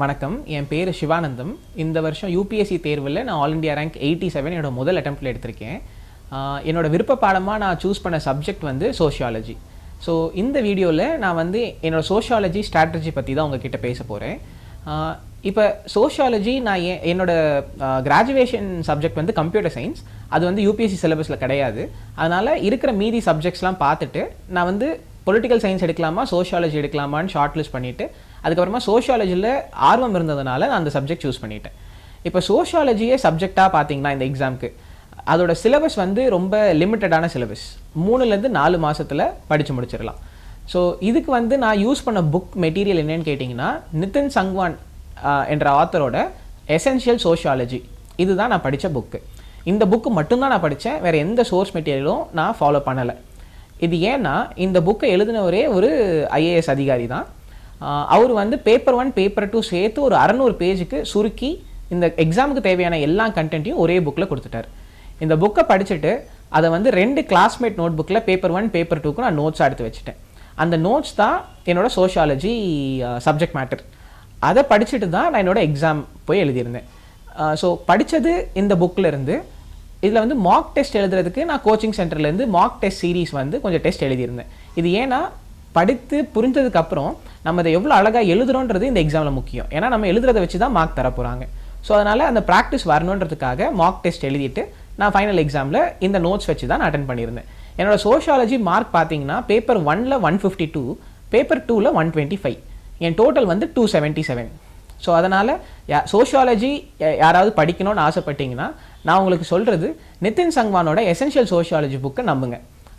வணக்கம், என் பேர் சிவானந்தம். இந்த வருஷம் UPSC தேர்வில் நான் ஆல் இண்டியா ரேங்க் 87 என்னோட முதல் அட்டெம்ப்டில் எடுத்திருக்கேன். என்னோட விருப்ப பாடமாக நான் சூஸ் பண்ண சப்ஜெக்ட் வந்து சோஷியாலஜி. ஸோ இந்த வீடியோவில் நான் வந்து என்னோடய சோஷியாலஜி ஸ்ட்ராட்டஜி பற்றி தான் உங்ககிட்ட பேச போகிறேன். இப்போ சோஷியாலஜி நான் என்னோட கிராஜுவேஷன் சப்ஜெக்ட் வந்து கம்ப்யூட்டர் சயின்ஸ். அது வந்து UPSC சிலபஸில் கிடையாது. அதனால் இருக்கிற மீதி சப்ஜெக்ட்ஸ்லாம் பார்த்துட்டு நான் வந்து பொலிட்டிக்கல் சயின்ஸ் எடுக்கலாமா சோஷியாலஜி எடுக்கலாமான்னு ஷார்ட் லிஸ்ட் பண்ணிவிட்டு அதுக்கப்புறமா சோஷியாலஜியில் ஆர்வம் இருந்ததுனால நான் அந்த சப்ஜெக்ட் சூஸ் பண்ணிட்டேன். இப்போ சோஷியாலஜியே சப்ஜெக்டாக பார்த்தீங்கன்னா இந்த எக்ஸாமுக்கு அதோட சிலபஸ் வந்து ரொம்ப லிமிட்டடான சிலபஸ். 3லேருந்து 4 மாதத்தில் படித்து முடிச்சிடலாம். ஸோ இதுக்கு வந்து நான் யூஸ் பண்ண புக் மெட்டீரியல் என்னன்னு கேட்டிங்கன்னா நிதின் சங்வான் என்ற ஆத்தரோட எசென்ஷியல் சோஷியாலஜி. இதுதான் நான் படித்த புக்கு. இந்த புக்கு மட்டும்தான் நான் படித்தேன். வேறு எந்த சோர்ஸ் மெட்டீரியலும் நான் ஃபாலோ பண்ணலை. இது ஏன்னா இந்த புக்கை எழுதினவரே ஒரு IAS அதிகாரி தான். அவர் வந்து பேப்பர் 1 பேப்பர் 2 சேர்த்து ஒரு 600 பேஜுக்கு சுருக்கி இந்த எக்ஸாமுக்கு தேவையான எல்லா கண்டென்ட்டையும் ஒரே புக்கில் கொடுத்துட்டார். இந்த புக்கை படிச்சுட்டு அதை வந்து 2 கிளாஸ்மேட் நோட் புக்கில் பேப்பர் 1 பேப்பர் 2க்கு நான் நோட்ஸாக எடுத்து வச்சுட்டேன். அந்த நோட்ஸ் தான் என்னோடய சோஷியாலஜி சப்ஜெக்ட் மேட்டர். அதை படிச்சுட்டு தான் நான் என்னோடய எக்ஸாம் போய் எழுதியிருந்தேன். ஸோ படித்தது இந்த புக்கில் இருந்து. இதில் வந்து மார்க் டெஸ்ட் எழுதுறதுக்கு நான் கோச்சிங் சென்டர்லேருந்து மார்க் டெஸ்ட் சீரீஸ் வந்து கொஞ்சம் டெஸ்ட் எழுதியிருந்தேன். இது ஏன்னா படித்து புரிஞ்சதுக்கப்புறம் நம்ம அதை எவ்வளோ அழகாக எழுதுறோன்றது இந்த எக்ஸாமில் முக்கியம். ஏன்னா நம்ம எழுதுறதை வச்சு தான் மார்க் தரப்போகிறாங்க. ஸோ அதனால் அந்த ப்ராக்டிஸ் வரணுன்றதுக்காக மார்க் டெஸ்ட் எழுதிட்டு நான் ஃபைனல் எக்ஸாமில் இந்த நோட்ஸ் வச்சு தான் நான் அட்டன் பண்ணியிருந்தேன். என்னோடய சோஷியாலஜி மார்க் பார்த்தீங்கன்னா பேப்பர் 1ல் 152, பேப்பர் 2ல் 125, என் டோட்டல் வந்து 277. ஸோ அதனால் சோஷியாலஜி யாராவது படிக்கணும்னு ஆசைப்பட்டீங்கன்னா நான் உங்களுக்கு சொல்கிறது நிதின் சங்வானோட எசென்ஷியல் சோஷியாலஜி புக்கை நம்புங்க.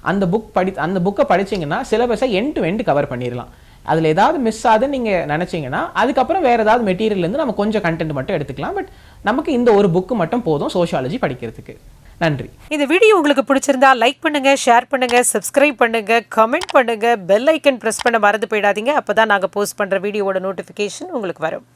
அந்த புக்கை படிச்சிங்கன்னா சிலபஸை எண்ட் டு எண்ட் கவர் பண்ணிடலாம். அதில் ஏதாவது மிஸ் ஆகுதுன்னு நீங்கள் நினச்சிங்கன்னா அதுக்கப்புறம் வேறு ஏதாவது மெட்டீரியல்லேருந்து நம்ம கொஞ்சம் கண்டென்ட் மட்டும் எடுத்துக்கலாம். பட் நமக்கு இந்த ஒரு புக்கு மட்டும் போதும் சோஷியாலஜி படிக்கிறதுக்கு. நன்றி. இந்த வீடியோ உங்களுக்கு பிடிச்சிருந்தா லைக் பண்ணுங்க, ஷேர் பண்ணுங்க, சப்ஸ்கிரைப் பண்ணுங்க, கமெண்ட் பண்ணுங்க, பெல் ஐக்கன் பிரஸ் பண்ண மறந்து போயிடாதீங்க. அப்பதான் நாங்கள் போஸ்ட் பண்ற வீடியோவோட நோட்டிஃபிகேஷன் உங்களுக்கு வரும்.